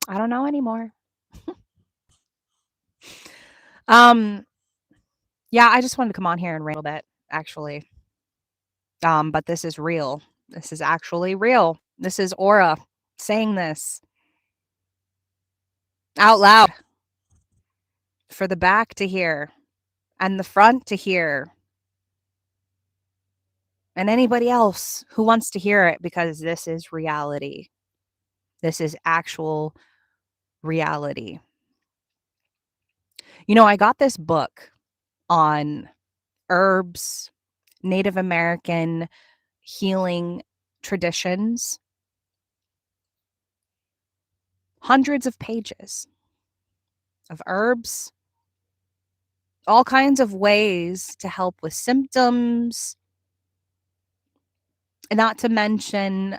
I don't know anymore. Um, yeah, I just wanted to come on here and rant a little bit, actually. But this is real. This is actually real. This is Aura saying this out loud for the back to hear and the front to hear and anybody else who wants to hear it because this is reality. This is actual reality. You know, I got this book on herbs, Native American healing traditions, hundreds of pages of herbs, all kinds of ways to help with symptoms, not to mention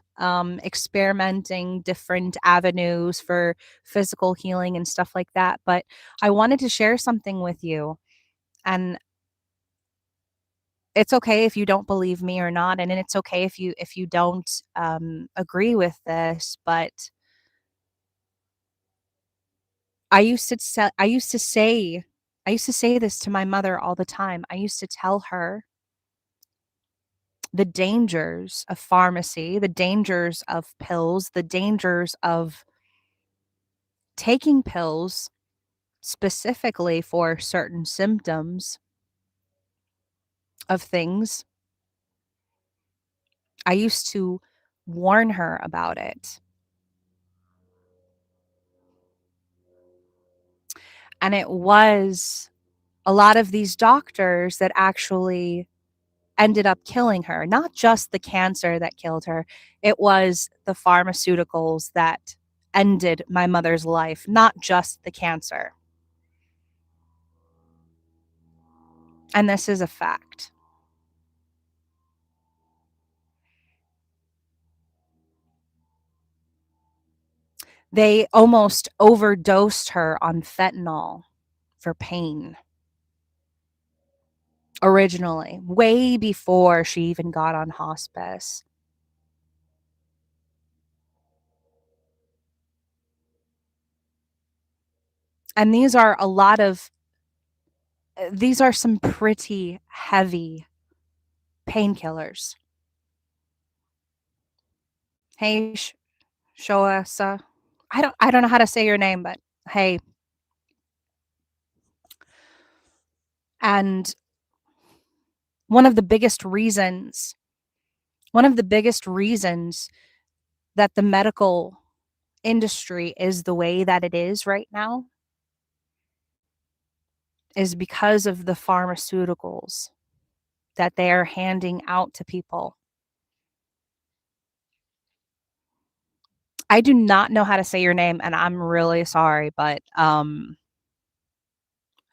experimenting different avenues for physical healing and stuff like that. But I wanted to share something with you. And it's okay if you don't believe me or not, and it's okay if you don't agree with this. But I used to say this to my mother all the time. I used to tell her the dangers of pharmacy, the dangers of pills, the dangers of taking pills specifically for certain symptoms of things. I used to warn her about it. And it was a lot of these doctors that actually ended up killing her. Not just the cancer that killed her, it was the pharmaceuticals that ended my mother's life, not just the cancer. And this is a fact. They almost overdosed her on fentanyl for pain originally, way before she even got on hospice. And these are some pretty heavy painkillers. Hey, Shoasa. I don't know how to say your name, but hey. And one of the biggest reasons that the medical industry is the way that it is right now is because of the pharmaceuticals that they are handing out to people. I do not know how to say your name, and I'm really sorry, but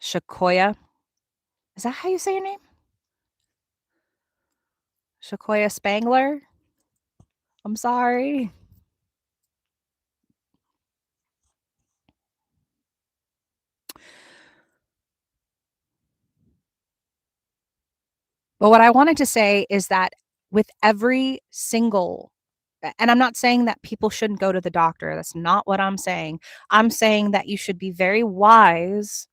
Shakoya, is that how you say your name? Shakoya Spangler? I'm sorry. But what I wanted to say is that with every single, and I'm not saying that people shouldn't go to the doctor. That's not what I'm saying. I'm saying that you should be very wise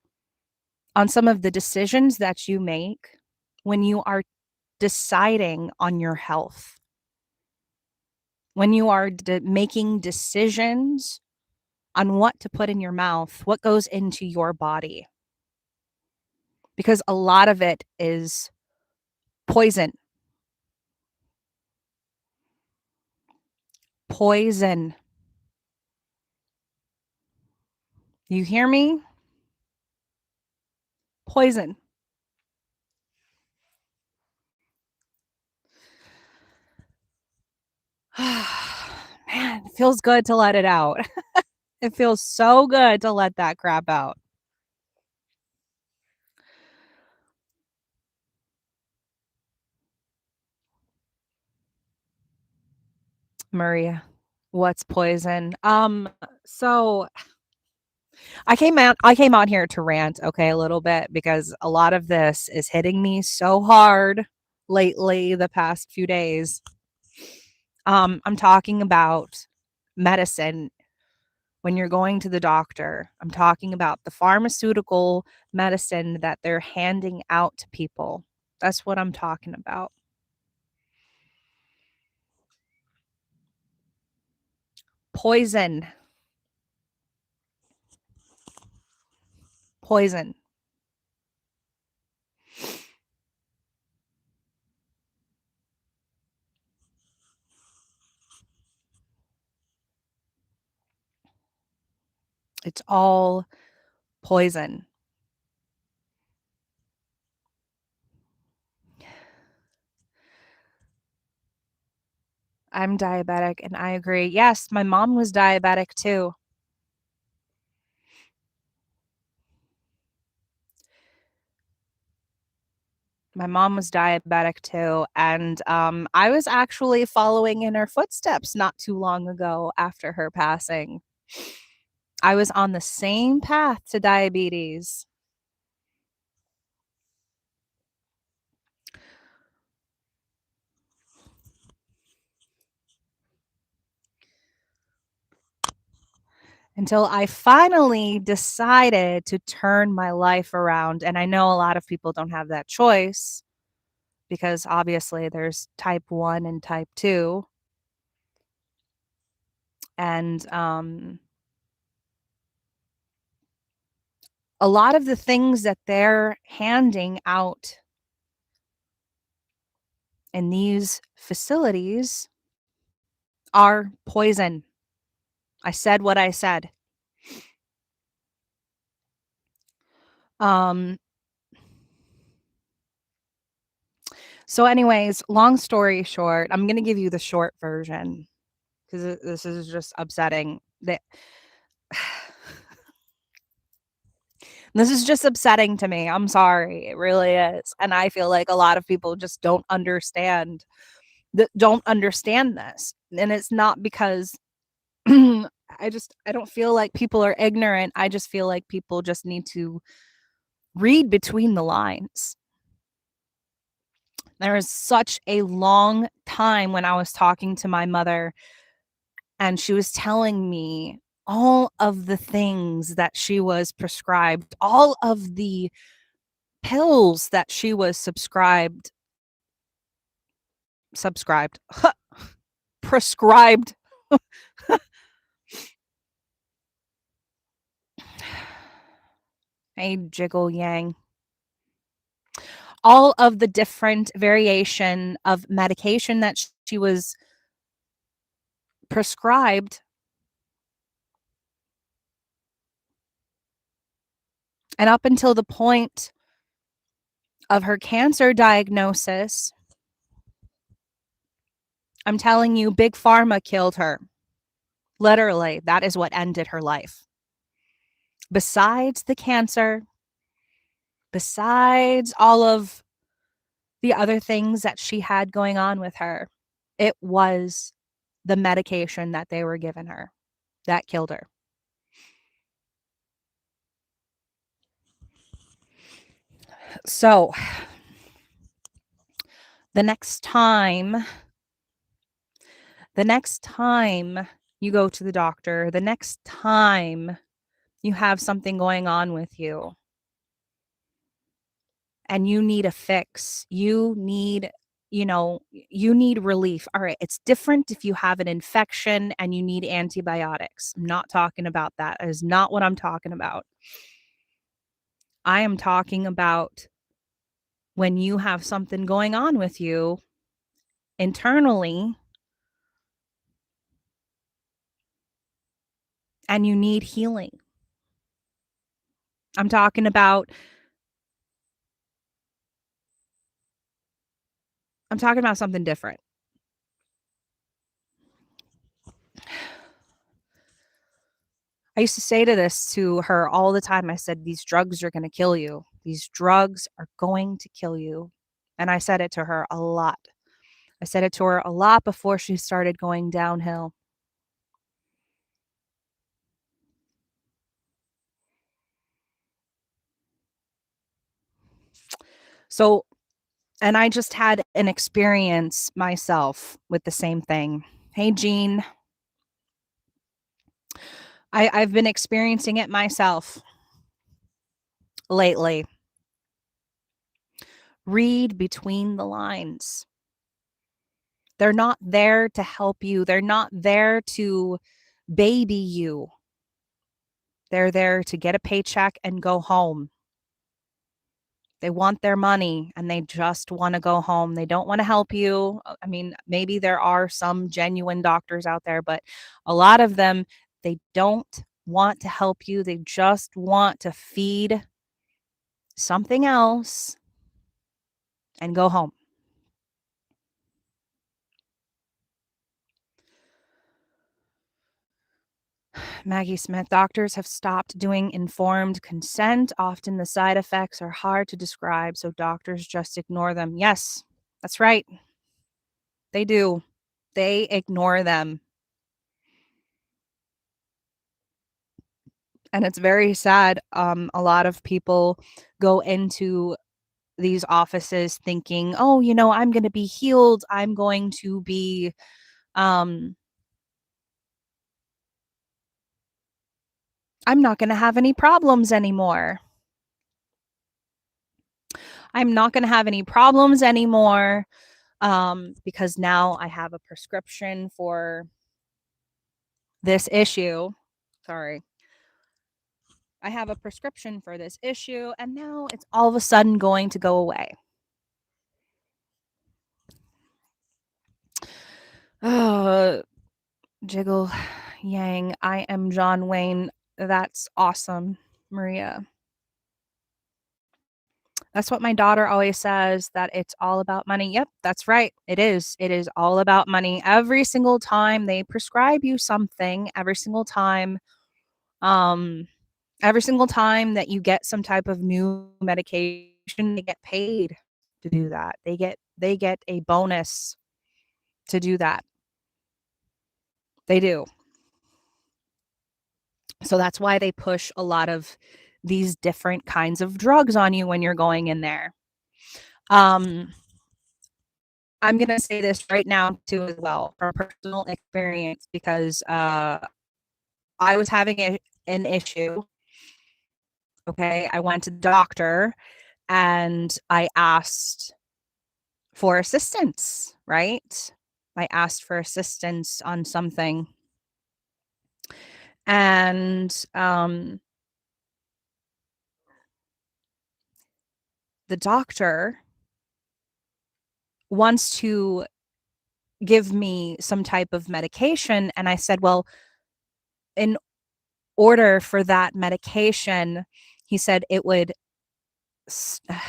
on some of the decisions that you make when you are deciding on your health, when you are making decisions on what to put in your mouth, what goes into your body. Because a lot of it is poison. Poison. You hear me? Poison. Man, it feels good to let it out. It feels so good to let that crap out. Maria, what's poison? So I came on here to rant, okay, a little bit because a lot of this is hitting me so hard lately, the past few days. I'm talking about medicine when you're going to the doctor. I'm talking about the pharmaceutical medicine that they're handing out to people. That's what I'm talking about. Poison. Poison. It's all poison. I'm diabetic and I agree. Yes, my mom was diabetic too. My mom was diabetic too, and, I was actually following in her footsteps not too long ago after her passing. I was on the same path to diabetes. Until I finally decided to turn my life around, and I know a lot of people don't have that choice because obviously there's type 1 and type 2, and, a lot of the things that they're handing out in these facilities are poison. I said what I said. Um, so anyways, long story short, I'm gonna give you the short version because this is just upsetting. That this is just upsetting to me. I'm sorry, it really is, and I feel like a lot of people just don't understand that don't understand this, and it's not because I don't feel like people are ignorant. I just feel like people just need to read between the lines. There was such a long time when I was talking to my mother, and she was telling me all of the things that she was prescribed, all of the pills that she was subscribed, prescribed. Hey, Jiggle Yang. All of the different variation of medication that she was prescribed, and up until the point of her cancer diagnosis, I'm telling you, Big Pharma killed her. Literally, that is what ended her life. Besides the cancer, besides all of the other things that she had going on with her, it was the medication that they were giving her that killed her. So, the next time the next time you go to the doctor, the next time you have something going on with you and you need a fix, you need relief. All right, it's different if you have an infection and you need antibiotics. I'm not talking about that. That is not what I'm talking about. I am talking about when you have something going on with you internally and you need healing. I'm talking about I'm talking about something different. I used to say to her all the time. I said, "These drugs are gonna kill you. These drugs are going to kill you." And I said it to her a lot. I said it to her a lot before she started going downhill. So, and I just had an experience myself with the same thing. Hey, Jean. I've been experiencing it myself lately. Read between the lines. They're not there to help you. They're not there to baby you. They're there to get a paycheck and go home. They want their money and they just want to go home. They don't want to help you. I mean, maybe there are some genuine doctors out there, but a lot of them, they don't want to help you. They just want to feed something else and go home. Maggie Smith, doctors have stopped doing informed consent. Often the side effects are hard to describe, so doctors just ignore them. Yes, that's right. They do. They ignore them. And it's very sad. A lot of people go into these offices thinking, oh, I'm going to be healed. I'm going to be, I'm not going to have any problems anymore. I'm not going to have any problems anymore because now I have a prescription for this issue. Sorry. I have a prescription for this issue, and now it's all of a sudden going to go away. Jiggle Yang. I am John Wayne. That's awesome, Maria. That's what my daughter always says, that it's all about money. Yep, that's right. It is. It is all about money. Every single time they prescribe you something, um, every single time that you get some type of new medication, they get paid to do that. They get a bonus to do that. They do. So that's why they push a lot of these different kinds of drugs on you when you're going in there. I'm going to say this right now too as well from personal experience because I was having an issue. Okay, I went to the doctor and I asked for assistance, right? I asked for assistance on something. And the doctor wants to give me some type of medication. And I said, well, in order for that medication, he said it would. I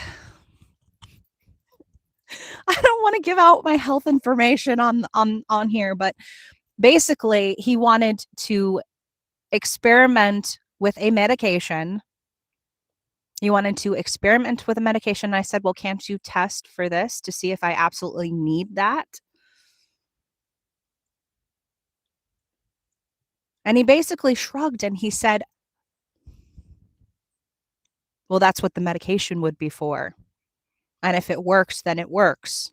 don't want to give out my health information on here, but basically, he wanted to experiment with a medication. He wanted to experiment with a medication. I said, well, can't you test for this to see if I absolutely need that? And he basically shrugged and he said, well, that's what the medication would be for. And if it works, then it works.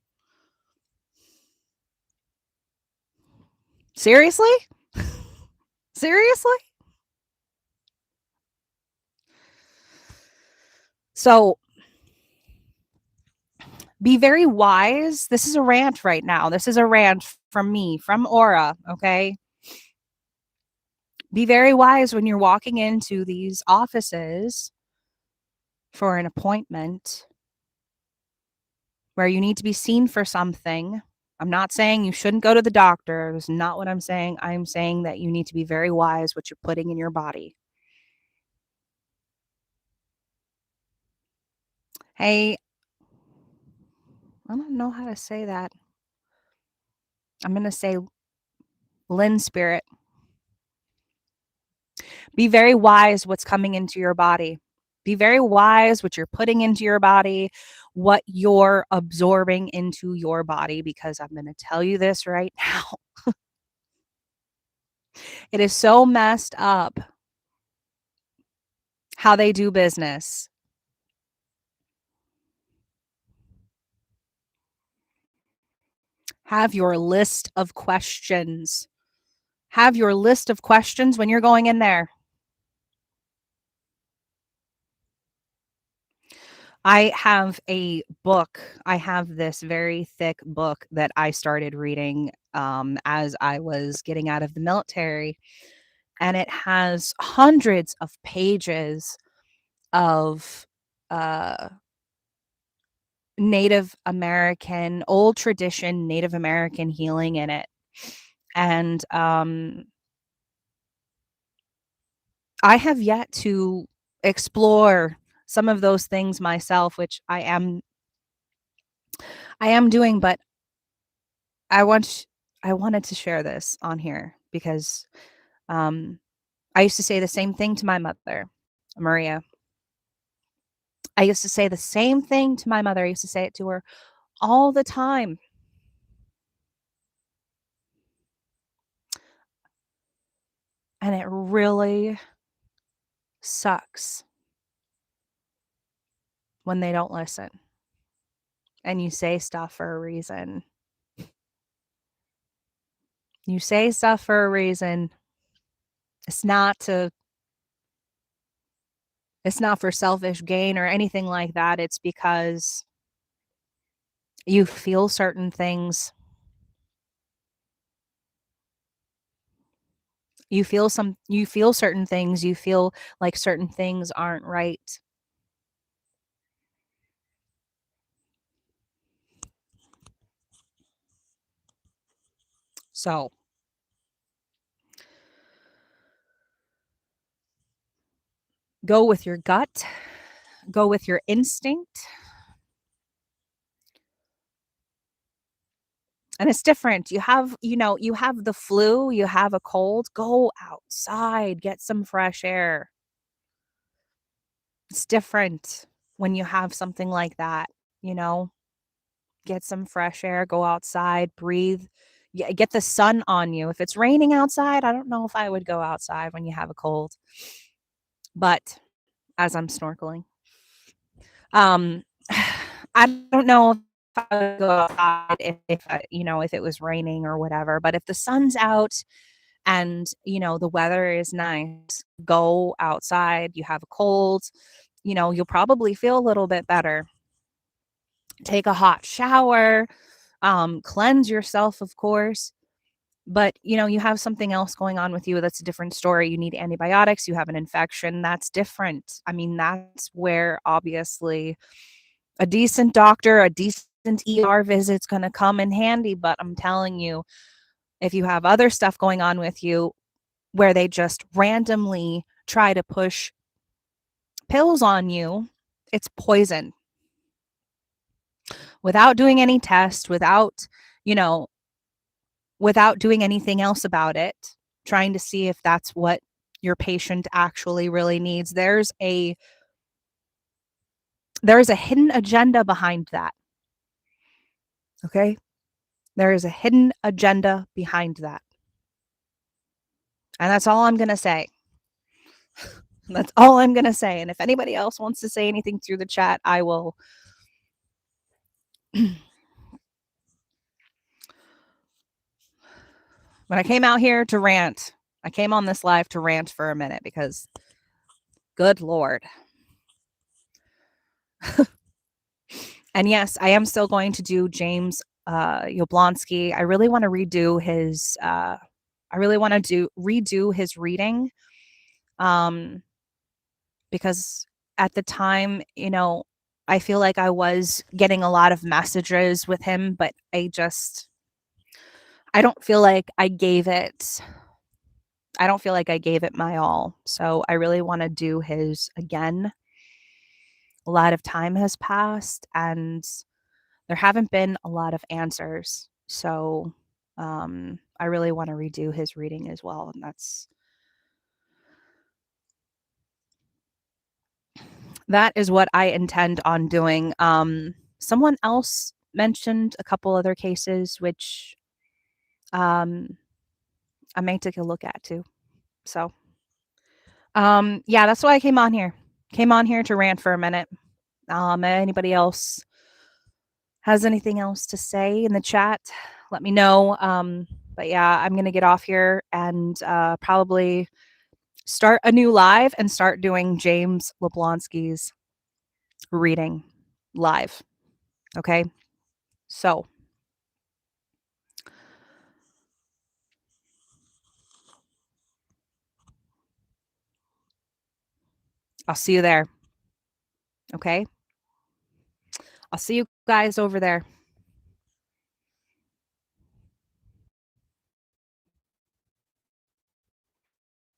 Seriously? Seriously? So be very wise. This is a rant right now. This is a rant from me, from Aura, okay? Be very wise when you're walking into these offices for an appointment where you need to be seen for something. I'm not saying you shouldn't go to the doctor. That's not what I'm saying. I'm saying that you need to be very wise what you're putting in your body. Hey, I don't know how to say that. I'm going to say Lynn Spirit. Be very wise what's coming into your body. Be very wise what you're putting into your body, what you're absorbing into your body, because I'm going to tell you this right now. It is so messed up how they do business. Have your list of questions. Have your list of questions when you're going in there. I have a book. I have this very thick book that I started reading as I was getting out of the military, and it has hundreds of pages of uh, Native American, old tradition Native American healing in it. And I have yet to explore some of those things myself, which I am doing, but I want I wanted to share this on here because um I used to say the same thing to my mother, Maria. I used to say the same thing to my mother. I used to say it to her all the time. And it really sucks when they don't listen. And you say stuff for a reason. You say stuff for a reason. It's not to it's not for selfish gain or anything like that. It's because you feel certain things. You feel certain things. You feel like certain things aren't right. So, go with your gut, go with your instinct. And it's different. You have the flu, you have a cold, go outside, get some fresh air. It's different when you have something like that, you know? Get some fresh air, go outside, breathe, get the sun on you. If it's raining outside, I don't know if I would go outside when you have a cold. But as I'm snorkeling, um, I don't know if I would go outside if it was raining or whatever. But if the sun's out and the weather is nice, go outside. You have a cold, you'll probably feel a little bit better. Take a hot shower, cleanse yourself, of course. But you have something else going on with you, that's a different story. You need antibiotics, you have an infection, that's different. I mean, that's where obviously a decent doctor, a decent ER visit's going to come in handy. But I'm telling you, if you have other stuff going on with you where they just randomly try to push pills on you, it's poison. Without doing any tests, you know, without doing anything else about it, trying to see if that's what your patient actually really needs. There is a hidden agenda behind that. Okay? There is a hidden agenda behind that. And that's all I'm going to say. That's all I'm going to say. And if anybody else wants to say anything through the chat, I will. When I came out here to rant, I came on this live to rant for a minute because, good Lord. And yes, I am still going to do James Yablonsky. I really want to redo his. Redo his reading, because at the time, I feel like I was getting a lot of messages with him, but I don't feel like I gave it. I don't feel like I gave it my all. So I really want to do his again. A lot of time has passed and there haven't been a lot of answers. So I really want to redo his reading as well. And that is what I intend on doing. Someone else mentioned a couple other cases, which I may take a look at too. So yeah, that's why I came on here. Came on here to rant for a minute. Anybody else has anything else to say in the chat, let me know. But yeah, I'm gonna get off here and probably start a new live and start doing James Leblonsky's reading live. Okay. So I'll see you there. Okay. I'll see you guys over there.